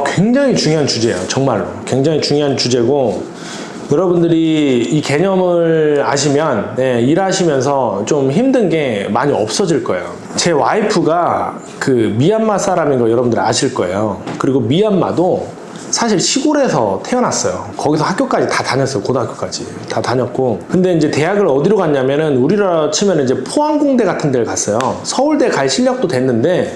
굉장히 중요한 주제예요. 정말로. 굉장히 중요한 주제고, 여러분들이 이 개념을 아시면 일하시면서 좀 힘든 게 많이 없어질 거예요. 제 와이프가 그 미얀마 사람인 거 여러분들 아실 거예요. 그리고 미얀마도 사실 시골에서 태어났어요. 거기서 학교까지 다 다녔어요. 고등학교까지 다 다녔고, 근데 이제 대학을 어디로 갔냐면은 우리나라 치면 이제 포항공대 같은 데를 갔어요. 서울대 갈 실력도 됐는데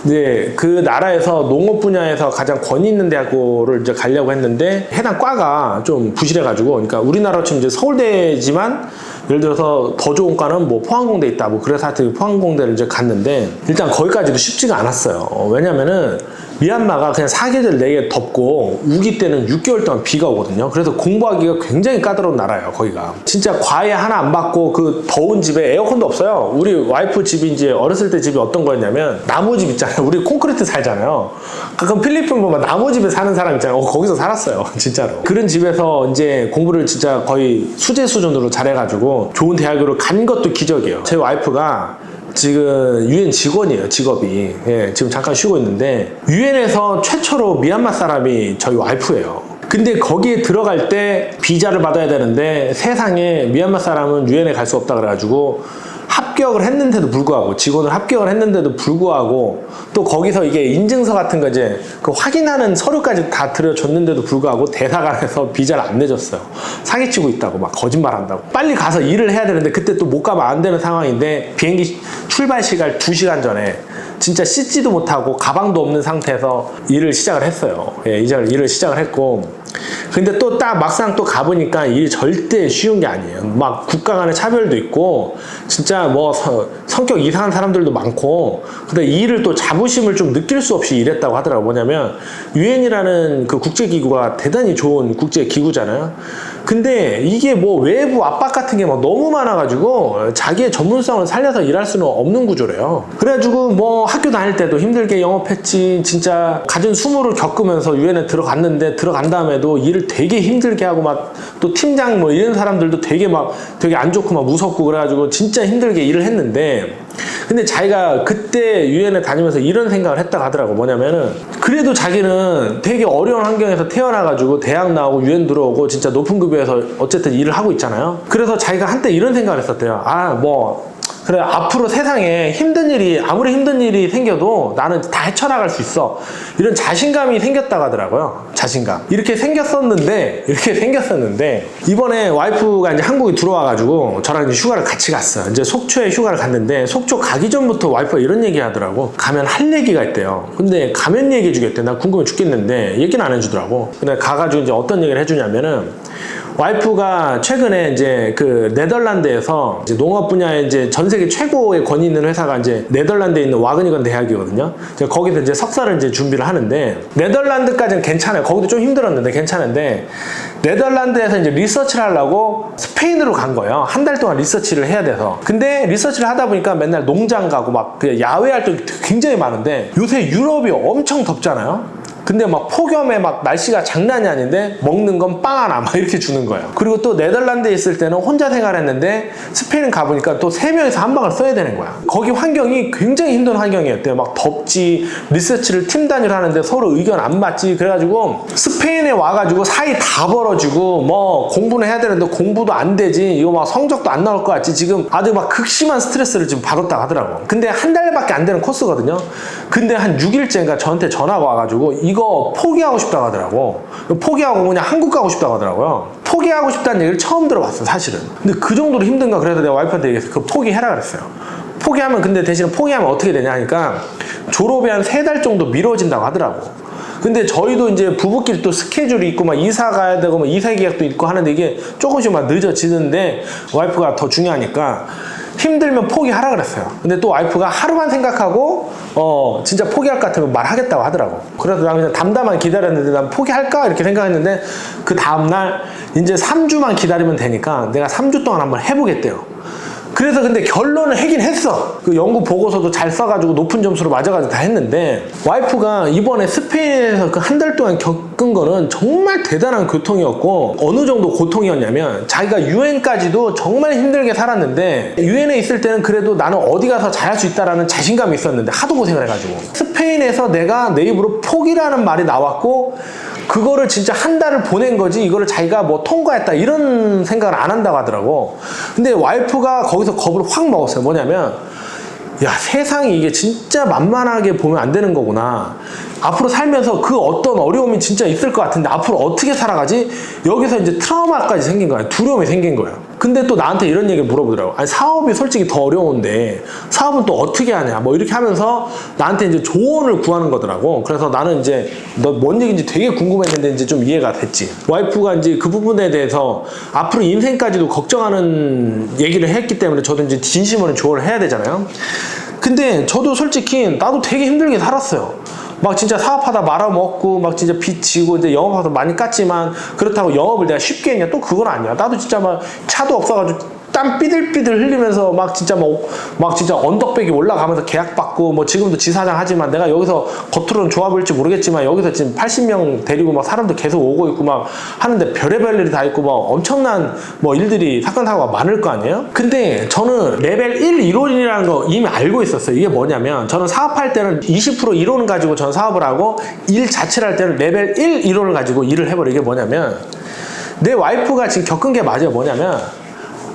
이제 그 나라에서 농업 분야에서 가장 권위 있는 대학교를 이제 가려고 했는데 해당 과가 좀 부실해가지고, 그러니까 우리나라로 치면 이제 서울대지만 예를 들어서 더 좋은 과는 뭐 포항공대 있다, 뭐 그래서 하여튼 포항공대를 이제 갔는데 일단 거기까지도 쉽지가 않았어요. 왜냐면은 미얀마가 그냥 사계절 내게 덥고 우기 때는 6개월 동안 비가 오거든요. 그래서 공부하기가 굉장히 까다로운 나라예요. 거기가 진짜 과외 하나 안 받고 그 더운 집에 에어컨도 없어요. 우리 와이프 집이 이제 어렸을 때 집이 어떤 거였냐면 나무집 있잖아요. 우리 콘크리트 살잖아요. 가끔 필리핀 보면 나무집에 사는 사람 있잖아요. 거기서 살았어요. 진짜로. 그런 집에서 이제 공부를 진짜 거의 수재 수준으로 잘해가지고 좋은 대학으로 간 것도 기적이에요. 제 와이프가 지금 UN 직원이에요. 직업이. 지금 잠깐 쉬고 있는데 UN에서 최초로 미얀마 사람이 저희 와이프예요. 근데 거기에 들어갈 때 비자를 받아야 되는데 세상에 미얀마 사람은 UN에 갈 수 없다 그래가지고 합격을 했는데도 불구하고, 직원을 합격을 했는데도 불구하고, 또 거기서 이게 인증서 같은 거 이제 그 확인하는 서류까지 다 들여줬는데도 불구하고 대사관에서 비자를 안 내줬어요. 사기치고 있다고 막 거짓말 한다고. 빨리 가서 일을 해야 되는데 그때 또 못 가면 안 되는 상황인데 비행기 출발 시간 2시간 전에 진짜 씻지도 못하고 가방도 없는 상태에서 일을 시작을 했어요. 일을 시작을 했고, 근데 또 딱 막상 또 가보니까 일이 절대 쉬운 게 아니에요. 막 국가 간의 차별도 있고 진짜 뭐 성격 이상한 사람들도 많고, 근데 이 일을 또 자부심을 좀 느낄 수 없이 일했다고 하더라고요. 뭐냐면 UN이라는 그 국제기구가 대단히 좋은 국제기구잖아요. 근데 이게 뭐 외부 압박 같은 게 막 너무 많아가지고 자기의 전문성을 살려서 일할 수는 없는 구조래요. 그래가지고 뭐 학교 다닐 때도 힘들게 영업했지. 진짜 갖은 수모를 겪으면서 UN에 들어갔는데, 들어간 다음에도 일을 되게 힘들게 하고 막 또 팀장 뭐 이런 사람들도 되게 안 좋고 막 무섭고 그래가지고 진짜 힘들게 일을 했는데, 근데 자기가 그때 UN에 다니면서 이런 생각을 했다고 하더라고. 뭐냐면은 그래도 자기는 되게 어려운 환경에서 태어나가지고 대학 나오고 UN 들어오고 진짜 높은 급여에서 어쨌든 일을 하고 있잖아요. 그래서 자기가 한때 이런 생각을 했었대요. 그래, 앞으로 세상에 아무리 힘든 일이 생겨도 나는 다 헤쳐나갈 수 있어. 이런 자신감이 생겼다고 하더라고요. 자신감. 이렇게 생겼었는데, 이번에 와이프가 이제 한국에 들어와가지고 저랑 이제 휴가를 같이 갔어요. 이제 속초에 휴가를 갔는데, 속초 가기 전부터 와이프가 이런 얘기 하더라고. 가면 할 얘기가 있대요. 근데 가면 얘기해 주겠대. 나 궁금해 죽겠는데, 얘기는 안 해주더라고. 근데 가가지고 이제 어떤 얘기를 해주냐면은, 와이프가 최근에 이제 그 네덜란드에서 이제 농업 분야에 이제 전 세계 최고의 권위 있는 회사가 이제 네덜란드에 있는 와그니건 대학이거든요. 거기서 이제 석사를 이제 준비를 하는데, 네덜란드까지는 괜찮아요. 거기도 좀 힘들었는데 괜찮은데, 네덜란드에서 이제 리서치를 하려고 스페인으로 간 거예요. 한 달 동안 리서치를 해야 돼서. 근데 리서치를 하다 보니까 맨날 농장 가고 막 그냥 야외 활동이 굉장히 많은데, 요새 유럽이 엄청 덥잖아요. 근데 막 폭염에 막 날씨가 장난이 아닌데 먹는 건 빵 하나 막 이렇게 주는 거예요. 그리고 또 네덜란드에 있을 때는 혼자 생활했는데 스페인 가보니까 또 3명이서 한 방을 써야 되는 거야. 거기 환경이 굉장히 힘든 환경이었대요. 막 덥지, 리서치를 팀 단위로 하는데 서로 의견 안 맞지. 그래가지고 스페인에 와가지고 사이 다 벌어지고, 뭐 공부는 해야 되는데 공부도 안 되지, 이거 막 성적도 안 나올 것 같지, 지금 아주 막 극심한 스트레스를 지금 받았다고 하더라고. 근데 한 달밖에 안 되는 코스거든요. 근데 한 6일째인가 저한테 전화가 와가지고 이거 포기하고 싶다고 하더라고. 포기하고 그냥 한국 가고 싶다고 하더라고요. 포기하고 싶다는 얘기를 처음 들어봤어, 사실은. 근데 그 정도로 힘든가? 그래서 내가 와이프한테 얘기해서 그 포기해라 그랬어요. 포기하면, 근데 대신 포기하면 어떻게 되냐 하니까 졸업이 한 3달 정도 미뤄진다고 하더라고. 근데 저희도 이제 부부끼리 또 스케줄이 있고 막 이사 가야 되고 막 이사 계약도 있고 하는데 이게 조금씩 막 늦어지는데, 와이프가 더 중요하니까 힘들면 포기하라 그랬어요. 근데 또 와이프가 하루만 생각하고 진짜 포기할 것 같으면 말하겠다고 하더라고. 그래서 난 그냥 담담하게 기다렸는데, 난 포기할까 이렇게 생각했는데, 그 다음날 이제 3주만 기다리면 되니까 내가 3주 동안 한번 해보겠대요. 그래서 근데 결론을 하긴 했어. 그 연구 보고서도 잘 써가지고 높은 점수로 맞아가지고 다 했는데, 와이프가 이번에 스페인에서 그 한 달 동안 겪은 거는 정말 대단한 고통이었고, 어느 정도 고통이었냐면 자기가 유엔까지도 정말 힘들게 살았는데, 유엔에 있을 때는 그래도 나는 어디 가서 잘할 수 있다라는 자신감이 있었는데 하도 고생을 해가지고, 스페인에서 내가 내 입으로 포기라는 말이 나왔고, 그거를 진짜 한 달을 보낸 거지 이거를 자기가 뭐 통과했다 이런 생각을 안 한다고 하더라고. 근데 와이프가 거기서 겁을 확 먹었어요. 뭐냐면, 야, 세상이 이게 진짜 만만하게 보면 안 되는 거구나. 앞으로 살면서 그 어떤 어려움이 진짜 있을 것 같은데 앞으로 어떻게 살아가지? 여기서 이제 트라우마까지 생긴 거야. 두려움이 생긴 거야. 근데 또 나한테 이런 얘기를 물어보더라고. 아니, 사업이 솔직히 더 어려운데 사업은 또 어떻게 하냐 뭐 이렇게 하면서 나한테 이제 조언을 구하는 거더라고. 그래서 나는 이제 너 뭔 얘기인지 되게 궁금했는데 이제 좀 이해가 됐지. 와이프가 이제 그 부분에 대해서 앞으로 인생까지도 걱정하는 얘기를 했기 때문에 저도 이제 진심으로 조언을 해야 되잖아요. 근데 저도 솔직히 나도 되게 힘들게 살았어요. 막 진짜 사업하다 말아먹고 막 진짜 빚 지고 이제 영업하다 많이 깠지만, 그렇다고 영업을 내가 쉽게 했냐? 또 그건 아니야. 나도 진짜 막 차도 없어가지고 땀 삐들삐들 흘리면서 막 진짜 막 진짜 언덕배기 올라가면서 계약 받고, 뭐 지금도 지사장 하지만 내가 여기서 겉으로는 좋아 보일지 모르겠지만 여기서 지금 80명 데리고 막 사람들 계속 오고 있고 막 하는데 별의별 일이 다 있고 막 엄청난 뭐 일들이 사건 사고가 많을 거 아니에요? 근데 저는 레벨 1 이론이라는 거 이미 알고 있었어요. 이게 뭐냐면, 저는 사업할 때는 20% 이론을 가지고 저는 사업을 하고, 일 자체를 할 때는 레벨 1 이론을 가지고 일을 해버려. 이게 뭐냐면, 내 와이프가 지금 겪은 게 맞아요. 뭐냐면,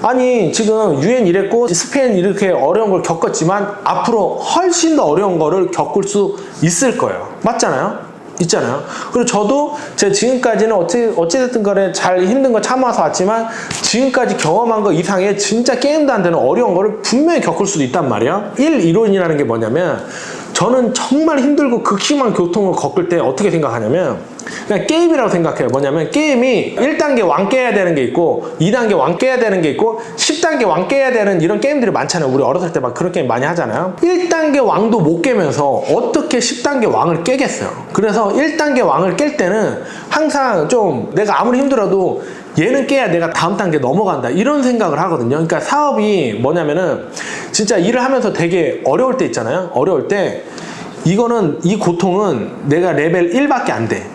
아니 지금 유엔 이랬고 스페인 이렇게 어려운 걸 겪었지만 앞으로 훨씬 더 어려운 거를 겪을 수 있을 거예요. 맞잖아요? 있잖아요. 그리고 저도 제가 지금까지는 어찌됐든 간에 잘 힘든 거 참아서 왔지만, 지금까지 경험한 거 이상의 진짜 게임도 안 되는 어려운 거를 분명히 겪을 수도 있단 말이야. 1 이론이라는 게 뭐냐면, 저는 정말 힘들고 극심한 고통을 겪을 때 어떻게 생각하냐면, 그냥 게임이라고 생각해요. 뭐냐면, 게임이 1단계 왕 깨야 되는 게 있고 2단계 왕 깨야 되는 게 있고 10단계 왕 깨야 되는 이런 게임들이 많잖아요. 우리 어렸을 때 막 그런 게임 많이 하잖아요. 1단계 왕도 못 깨면서 어떻게 10단계 왕을 깨겠어요. 그래서 1단계 왕을 깰 때는 항상 좀 내가 아무리 힘들어도 얘는 깨야 내가 다음 단계 넘어간다 이런 생각을 하거든요. 그러니까 사업이 뭐냐면은, 진짜 일을 하면서 되게 어려울 때 있잖아요. 어려울 때 이거는, 이 고통은 내가 레벨 1밖에 안 돼.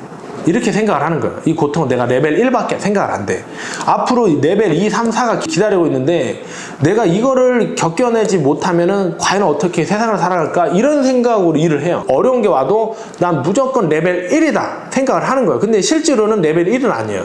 이렇게 생각을 하는 거예요. 이 고통은 내가 레벨 1밖에 생각을 안 돼. 앞으로 레벨 2, 3, 4가 기다리고 있는데 내가 이거를 겪어내지 못하면은 과연 어떻게 세상을 살아갈까? 이런 생각으로 일을 해요. 어려운 게 와도 난 무조건 레벨 1이다 생각을 하는 거예요. 근데 실제로는 레벨 1은 아니에요.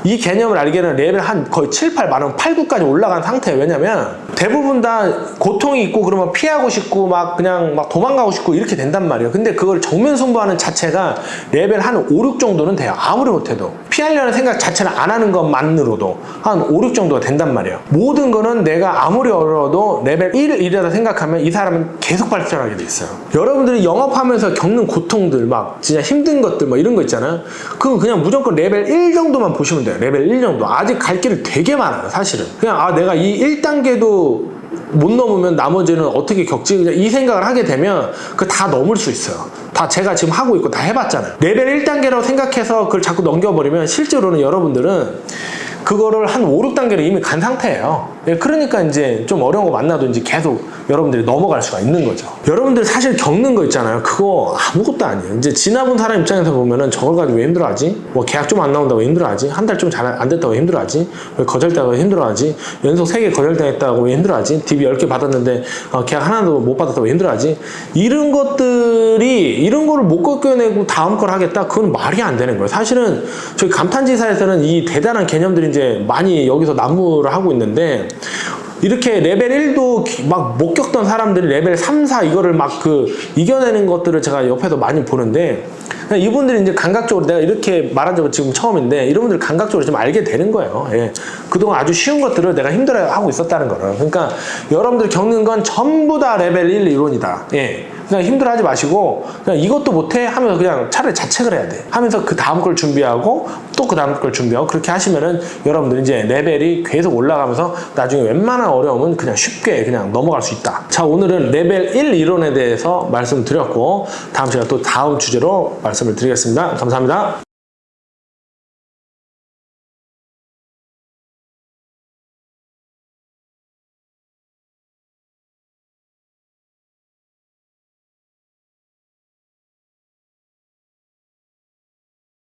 이 개념을 알기에는 레벨 한 거의 7, 8, 많으면 8, 9까지 올라간 상태예요. 왜냐면 대부분 다 고통이 있고 그러면 피하고 싶고 막 그냥 막 도망가고 싶고 이렇게 된단 말이에요. 근데 그걸 정면 승부하는 자체가 레벨 한 5, 6 정도는 돼요. 아무리 못해도. 피하려는 생각 자체를 안 하는 것만으로도 한 5, 6 정도가 된단 말이에요. 모든 거는 내가 아무리 어려워도 레벨 1이라고 생각하면 이 사람은 계속 발전하게 돼 있어요. 여러분들이 영업하면서 겪는 고통들, 막 진짜 힘든 것들 뭐 이런 거 있잖아요. 그건 그냥 무조건 레벨 1 정도만 보시면 돼요. 레벨 1 정도. 아직 갈 길이 되게 많아요, 사실은. 그냥 내가 이 1단계도 못 넘으면 나머지는 어떻게 겪지? 그냥 이 생각을 하게 되면 그 다 넘을 수 있어요. 다 제가 지금 하고 있고 다 해봤잖아요. 레벨 1단계라고 생각해서 그걸 자꾸 넘겨버리면 실제로는 여러분들은 그거를 한 5, 6단계로 이미 간 상태예요. 그러니까 이제 좀 어려운 거 만나도 이제 계속 여러분들이 넘어갈 수가 있는 거죠. 여러분들 사실 겪는 거 있잖아요. 그거 아무것도 아니에요. 이제 지나본 사람 입장에서 보면은 저걸 가지고 왜 힘들어하지? 뭐 계약 좀 안 나온다고 왜 힘들어하지? 한 달 좀 잘 안 됐다고 왜 힘들어하지? 왜 거절당하고 왜 힘들어하지? 연속 3개 거절당했다고 왜 힘들어하지? DB 10개 받았는데 계약 하나도 못 받았다고 왜 힘들어하지? 이런 것들이, 이런 거를 못 겪어내고 다음 걸 하겠다? 그건 말이 안 되는 거예요. 사실은 저희 감탄지사에서는 이 대단한 개념들이 이제 많이 여기서 난무를 하고 있는데, 이렇게 레벨 1도 막 못 겪던 사람들이 레벨 3, 4 이거를 막 이겨내는 것들을 제가 옆에서 많이 보는데, 이분들이 이제 감각적으로, 내가 이렇게 말한 적은 지금 처음인데 이분들 감각적으로 좀 알게 되는 거예요. 예. 그동안 아주 쉬운 것들을 내가 힘들어하고 있었다는 거를. 그러니까 여러분들 겪는 건 전부 다 레벨 1 이론이다. 예. 그냥 힘들어하지 마시고 그냥 이것도 못해 하면서 그냥 차라리 자책을 해야 돼. 하면서 그 다음 걸 준비하고 또 그 다음 걸 준비하고 그렇게 하시면은 여러분들 이제 레벨이 계속 올라가면서 나중에 웬만한 어려움은 그냥 쉽게 그냥 넘어갈 수 있다. 자, 오늘은 레벨 1 이론에 대해서 말씀드렸고 다음 시간에 또 다음 주제로 말씀을 드리겠습니다. 감사합니다.